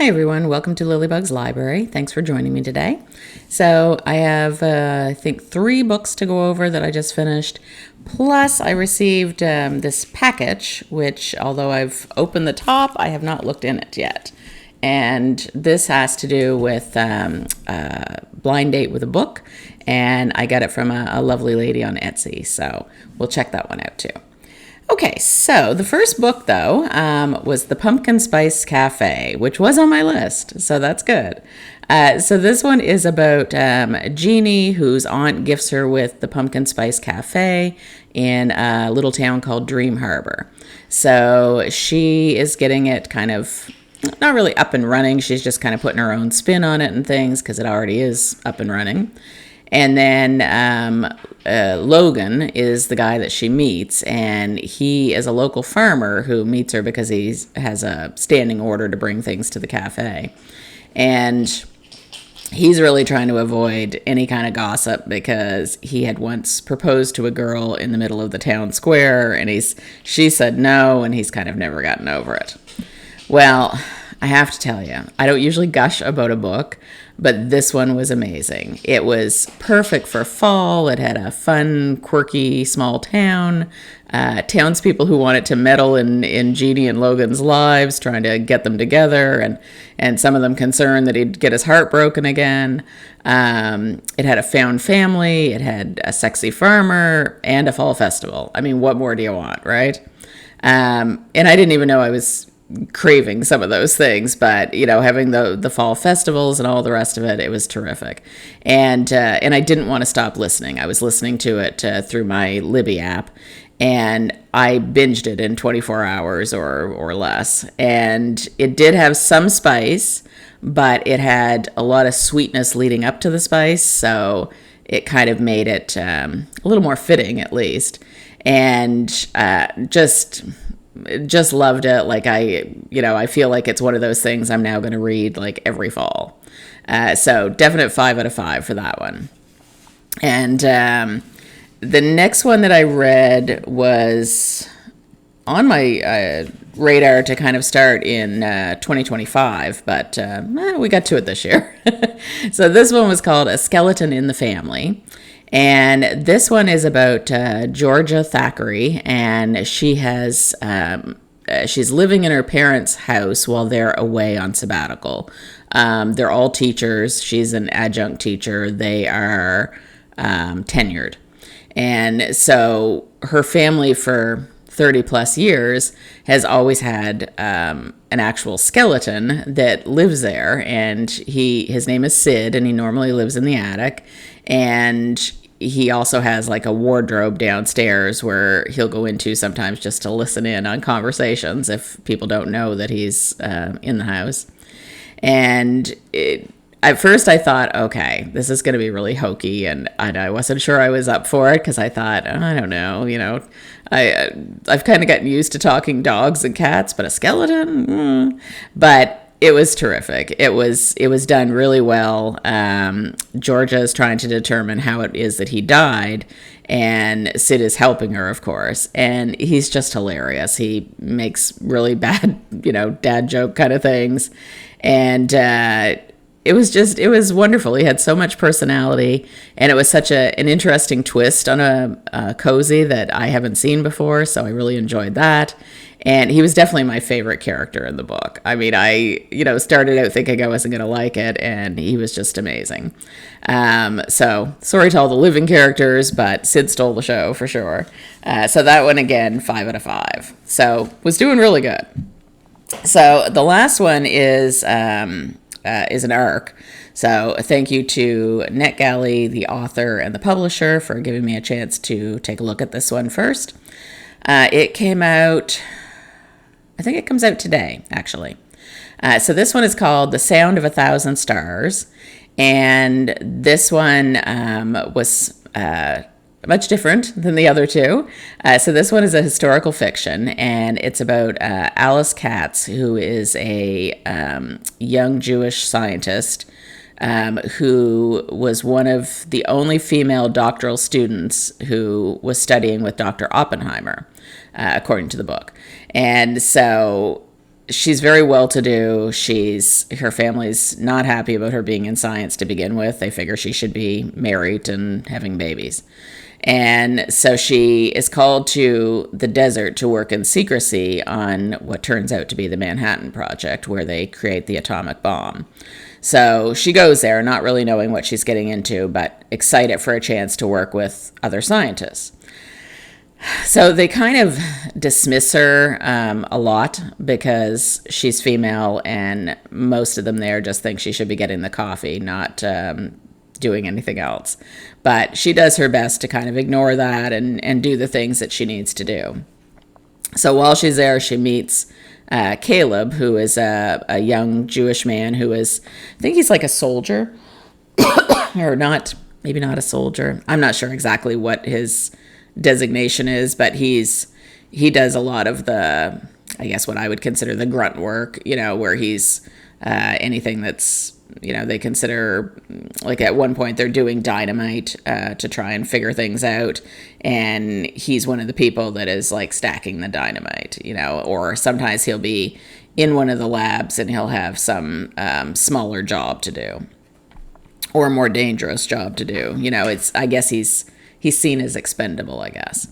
Hi everyone, welcome to Lilybug's Library. Thanks for joining me today. So I have, I think, 3 books to go over that I just finished. Plus, I received this package, which, although I've opened the top, I have not looked in it yet. And this has to do with Blind Date with a Book, and I got it from a lovely lady on Etsy. So we'll check that one out too. Okay, so the first book, though, was The Pumpkin Spice Cafe, which was on my list, so that's good. So this one is about Jeannie, whose aunt gifts her with the Pumpkin Spice Cafe in a little town called Dream Harbor. So she is getting it kind of, not really up and running, she's just kind of putting her own spin on it and things, because it already is up and running. And then Logan is the guy that she meets, and he is a local farmer who meets her because he has a standing order to bring things to the cafe. And he's really trying to avoid any kind of gossip because he had once proposed to a girl in the middle of the town square, and she said no, and he's kind of never gotten over it. Well, I have to tell you, I don't usually gush about a book, but this one was amazing. It was perfect for fall. It had a fun, quirky, small town. Townspeople who wanted to meddle in Jeannie and Logan's lives, trying to get them together, and some of them concerned that he'd get his heart broken again. It had a found family. It had a sexy farmer and a fall festival. I mean, what more do you want, right? And I didn't even know I was craving some of those things, but having the fall festivals and all the rest of it, it was terrific. And I didn't want to stop listening. I was listening to it through my Libby app, and I binged it in 24 hours or less. And it did have some spice, but it had a lot of sweetness leading up to the spice, so it kind of made it a little more fitting, at least. And just loved it. Like I feel like it's one of those things I'm now going to read like every fall. So definite 5 out of 5 for that one. And the next one that I read was on my radar to kind of start in 2025, but we got to it this year. So this one was called A Skeleton in the Family. And this one is about Georgia Thackeray, and she has she's living in her parents' house while they're away on sabbatical. They're all teachers. She's an adjunct teacher. They are tenured. And so her family for 30 plus years has always had an actual skeleton that lives there. And his name is Sid, and he normally lives in the attic. And he also has like a wardrobe downstairs where he'll go into sometimes just to listen in on conversations if people don't know that he's in the house. And at first I thought, okay, this is going to be really hokey, and I wasn't sure I was up for it because I thought, I don't know, I've kind of gotten used to talking dogs and cats, but a skeleton? But it was terrific. It was done really well. Georgia is trying to determine how it is that he died, and Sid is helping her, of course. And he's just hilarious. He makes really bad, dad joke kind of things. And it was wonderful. He had so much personality, and it was such an interesting twist on a cozy that I haven't seen before. So I really enjoyed that. And he was definitely my favorite character in the book. I mean, I started out thinking I wasn't going to like it, and he was just amazing. So sorry to all the living characters, but Sid stole the show for sure. So that one, again, 5 out of 5. So was doing really good. So the last one is an arc. So thank you to NetGalley, the author and the publisher, for giving me a chance to take a look at this one first. It came out, I think it comes out today, actually. So this one is called The Sound of 1,000 Stars. And this one was much different than the other two. So this one is a historical fiction, and it's about Alice Katz, who is a young Jewish scientist who was one of the only female doctoral students who was studying with Dr. Oppenheimer, according to the book. And so she's very well to do. Her family's not happy about her being in science to begin with. They figure she should be married and having babies. And so she is called to the desert to work in secrecy on what turns out to be the Manhattan Project, where they create the atomic bomb. So she goes there, not really knowing what she's getting into, but excited for a chance to work with other scientists. So they kind of dismiss her a lot because she's female, and most of them there just think she should be getting the coffee, not doing anything else. But she does her best to kind of ignore that and do the things that she needs to do. So while she's there, she meets Caleb, who is a young Jewish man who is, I think he's like a soldier, or not, maybe not a soldier. I'm not sure exactly what his designation is, but he does a lot of the, I guess what I would consider the grunt work, where he's anything that's, they consider, like at one point they're doing dynamite to try and figure things out, and he's one of the people that is like stacking the dynamite, or sometimes he'll be in one of the labs and he'll have some smaller job to do, or a more dangerous job to do. I guess he's seen as expendable, I guess.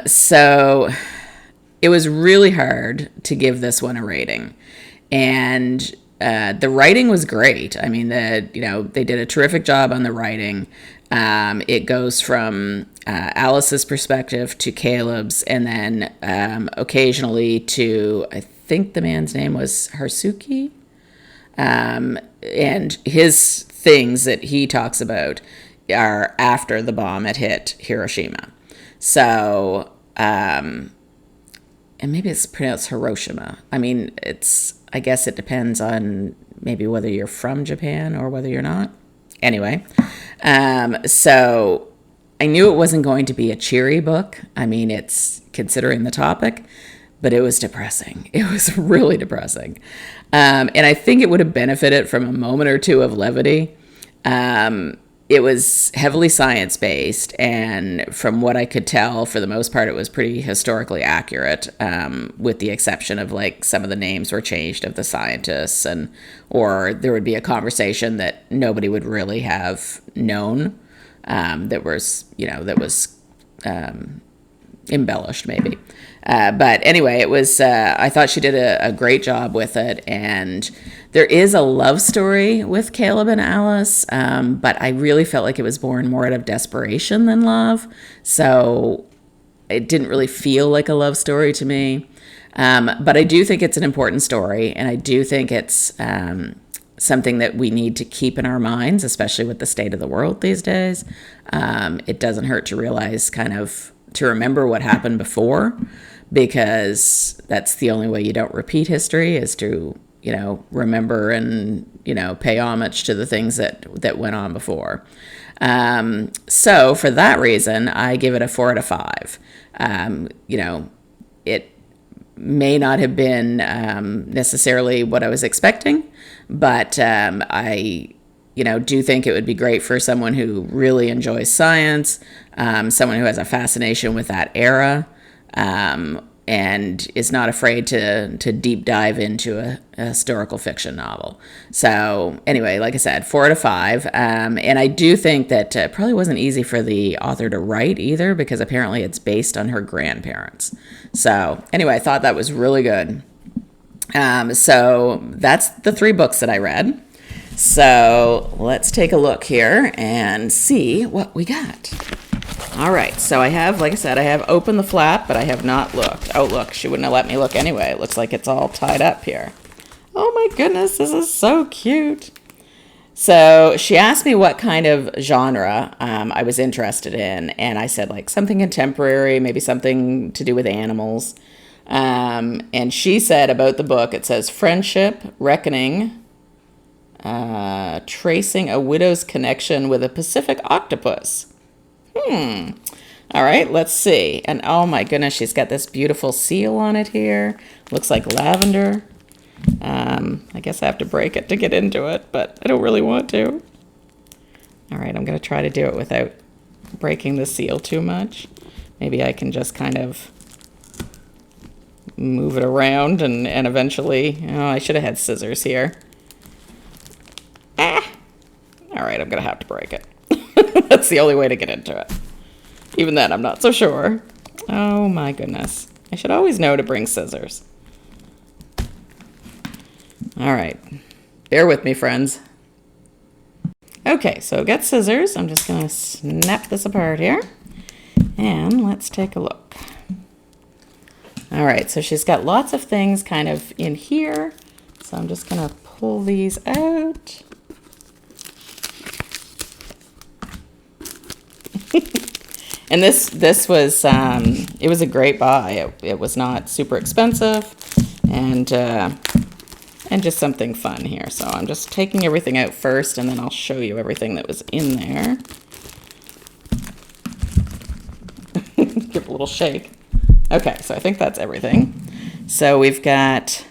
So it was really hard to give this one a rating, and the writing was great. I mean, they did a terrific job on the writing. It goes from Alice's perspective to Caleb's, and then occasionally to, I think the man's name was Harsuki, and his things that he talks about are after the bomb had hit Hiroshima. So, and maybe it's pronounced Hiroshima. I mean, I guess it depends on maybe whether you're from Japan or whether you're not. Anyway, so I knew it wasn't going to be a cheery book. I mean, it's considering the topic, but it was depressing. It was really depressing. And I think it would have benefited from a moment or two of levity. It was heavily science-based, and from what I could tell, for the most part, it was pretty historically accurate, with the exception of, like, some of the names were changed of the scientists, or there would be a conversation that nobody would really have known, that was embellished, maybe. But anyway, it was, I thought she did a great job with it, and there is a love story with Caleb and Alice, but I really felt like it was born more out of desperation than love, so it didn't really feel like a love story to me. But I do think it's an important story, and I do think it's something that we need to keep in our minds, especially with the state of the world these days. It doesn't hurt to realize, to remember what happened before, because that's the only way you don't repeat history, is to, remember and, pay homage to the things that went on before. So for that reason, I give it a 4 out of 5. It may not have been necessarily what I was expecting, but I do think it would be great for someone who really enjoys science, someone who has a fascination with that era, and is not afraid to deep dive into a historical fiction novel. So anyway, like I said, 4 out of 5. And I do think that it probably wasn't easy for the author to write either, because apparently it's based on her grandparents. So anyway, I thought that was really good. So that's the 3 books that I read. So let's take a look here and see what we got. All right, so I have, like I said, I have opened the flap, but I have not looked. Oh, look, she wouldn't have let me look anyway. It looks like it's all tied up here. Oh my goodness, this is so cute. So she asked me what kind of genre I was interested in, and I said, like, something contemporary, maybe something to do with animals. And she said about the book, it says, Friendship, Reckoning, tracing a widow's connection with a Pacific octopus. All right, let's see. And oh my goodness, she's got this beautiful seal on it here. Looks like lavender. I guess I have to break it to get into it, but I don't really want to. All right, I'm going to try to do it without breaking the seal too much. Maybe I can just kind of move it around and eventually, oh, I should have had scissors here. Ah! All right, I'm going to have to break it. That's the only way to get into it. Even then, I'm not so sure. Oh my goodness. I should always know to bring scissors. All right. Bear with me, friends. Okay, so got scissors. I'm just going to snap this apart here. And let's take a look. All right, so she's got lots of things kind of in here. So I'm just going to pull these out. And this was, it was a great buy. It was not super expensive and just something fun here. So I'm just taking everything out first and then I'll show you everything that was in there. Give a little shake. Okay, so I think that's everything. So we've got,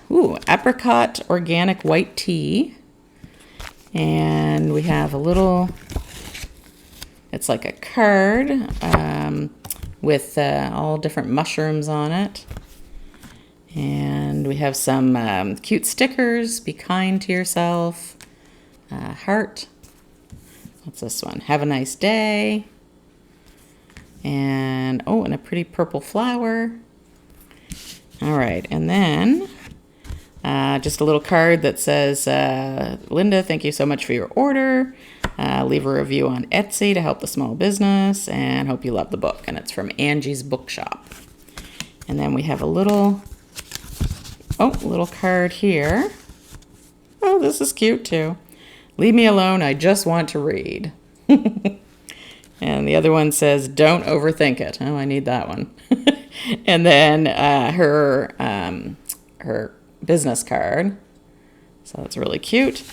apricot organic white tea. And we have a little, it's like a card with all different mushrooms on it. And we have some cute stickers. Be kind to yourself. Heart. What's this one? Have a nice day. And, and a pretty purple flower. All right, and then just a little card that says, Linda, thank you so much for your order. Leave a review on Etsy to help the small business, and hope you love the book. And it's from Angie's Bookshop. And then we have a little card here. Oh, this is cute too. Leave me alone, I just want to read. And the other one says, don't overthink it. Oh, I need that one. And then her business card. So that's really cute.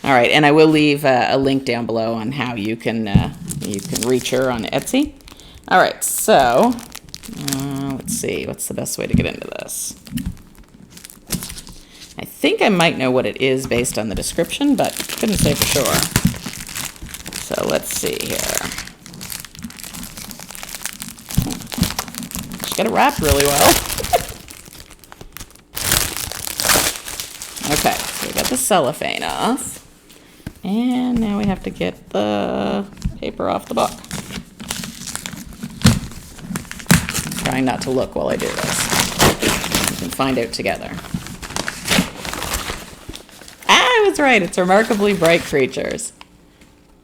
All right, and I will leave a link down below on how you can reach her on Etsy. All right, so let's see, what's the best way to get into this? I think I might know what it is based on the description, but couldn't say for sure. So let's see here. Just got it wrapped really well. Okay, so we got the cellophane off. And now we have to get the paper off the book. I'm trying not to look while I do this. We can find out together. I was right. It's Remarkably Bright Creatures.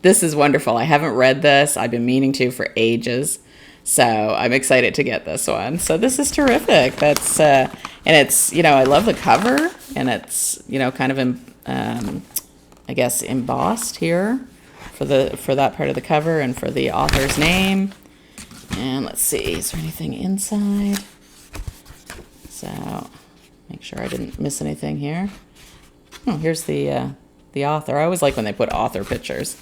This is wonderful. I haven't read this. I've been meaning to for ages. So I'm excited to get this one. So this is terrific. That's and it's, I love the cover, and it's, kind of I guess embossed here for that part of the cover and for the author's name. And let's see, is there anything inside? So make sure I didn't miss anything here. Oh, here's the author. I always like when they put author pictures.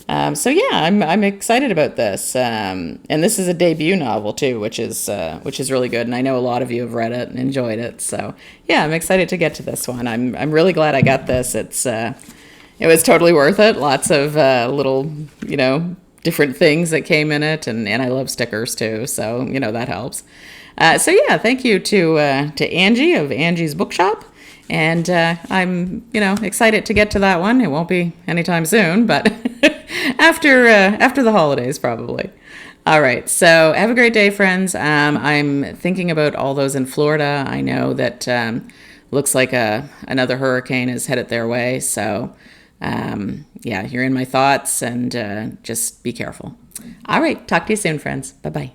So yeah, I'm excited about this. And this is a debut novel too, which is really good. And I know a lot of you have read it and enjoyed it. So yeah, I'm excited to get to this one. I'm really glad I got this. It was totally worth it. Lots of little, different things that came in it, and I love stickers too. So that helps. So yeah, thank you to Angie of Angie's Bookshop. And I'm, excited to get to that one. It won't be anytime soon, but after the holidays, probably. All right. So have a great day, friends. I'm thinking about all those in Florida. I know that looks like another hurricane is headed their way. So yeah, you're in my thoughts, and just be careful. All right. Talk to you soon, friends. Bye-bye.